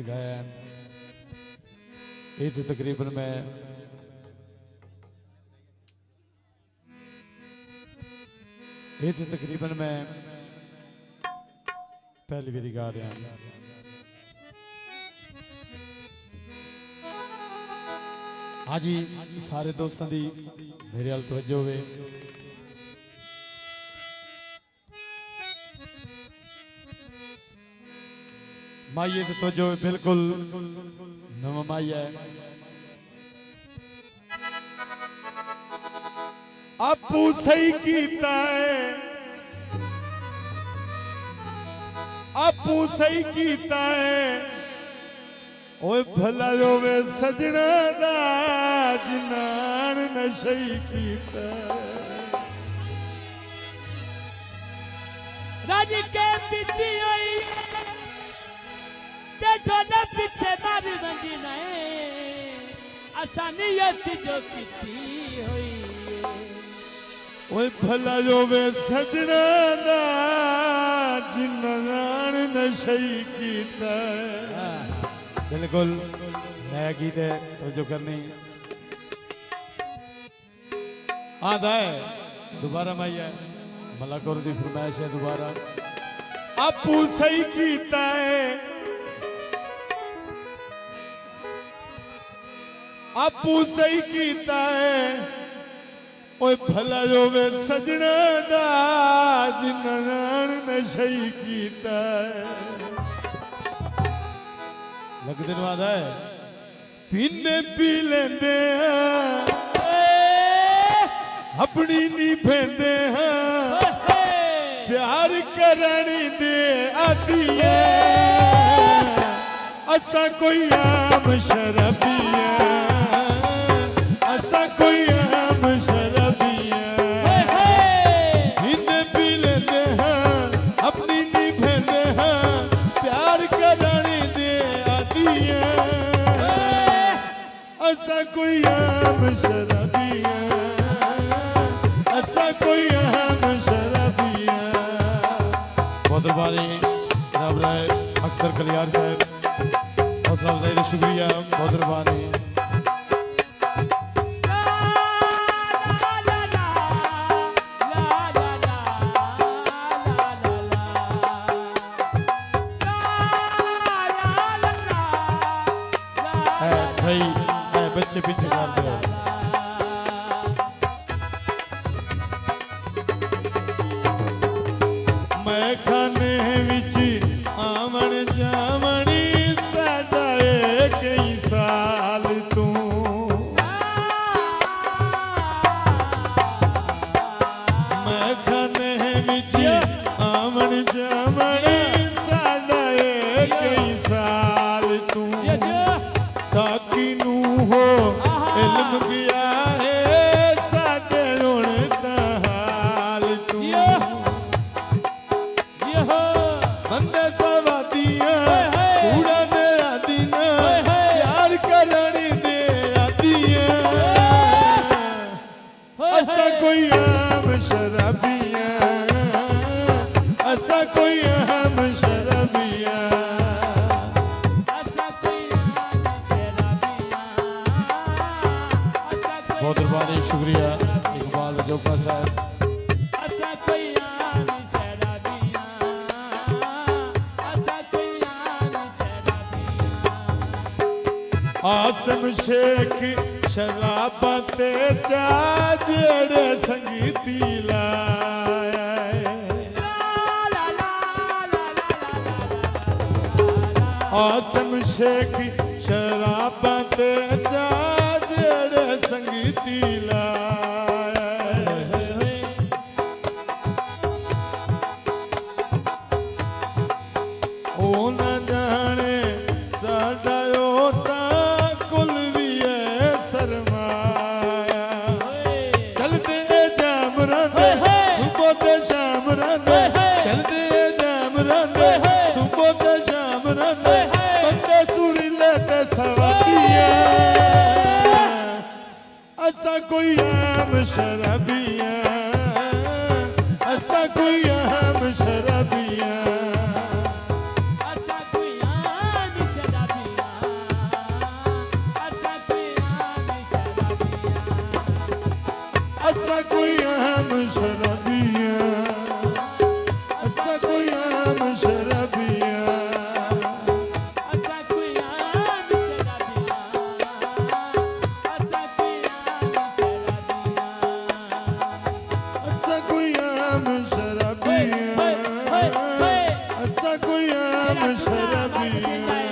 गीत गाया है। ये तो तकरीबन मैं पहली बारी गा रहा हूं। हाँ जी, सारे दोस्तों की मेरे हाल तवज्जो होवे। माइये तो तवज्जो बिल्कुल नवा माइया है। आपू सही कीता है, आपू सही कीता है, ओए भला होवे सजना दा जिनान नशई कीता। राज के पीती होई ते थोड़े पीछे मारी बंदी नहीं आसानियत जो कीती होई। ओए भला होवे सजना दा जिनान नशई कीता। बिल्कुल नया गीत है, तवज्जो करनी। आधा है दोबारा माइया मलाकोर दी फरमाइश है दोबारा। आपू सही कीता है, आपू सही कीता है, ओए भला होवे सजना दा जिन्नां नशई कीता है। लगदे नु आदा है पीने पी लेंदे अपनी नी भेंदे प्यार करनी दे आती है। असा कोई आम शराबी है, असा कोई आम शराबी है। पीने पी लेंदे अपनी नी भेंदे प्यार करनी दे आती है। असा कोई आम शराबी है, असा कोई आम शराबी है। बहुत बारी जनाब राय अख्तर कलियार साहब हौसला अफजाई का शुक्रिया। बहुत बारी भाई बच्चे पीछे करते हो। मैं खाने विच आवन जावनी साडा कई साल तू। मैं खाने विच आवन जावनी साडा कई साल तू। साकी नू हो इल्म गया है साडे हुण तां हाल तू। बंदे सवादियां कूड़ा मेरा दिन प्यार करनी दे आदियां। असा कोई आम शराबियां, असा कोई आम शराबियां। बहुत बहुत शुक्रिया इकबाल जोका साहब। आसम शेख शराबां ते चा जेड़े संगीती लाया। आसम शेख शराबां ते चा जेड़े संगीती लाया। ओ न जाने साडा कुल भी है सरमाया। चलते जाम रंदे सुबह ते शाम रंदे, चलते जाम रंदे सुबह ते शाम रंदे। बंदे सुरीले ते सवादिया, असा कोई आम शराबिया, असा कोई आम शराबिया। शराबिया असा कोई आम शराबिया असा कोई आम शराबिया असा कोई आम शराबिया असा कोई आम शराबिया असा कोई आम शराबिया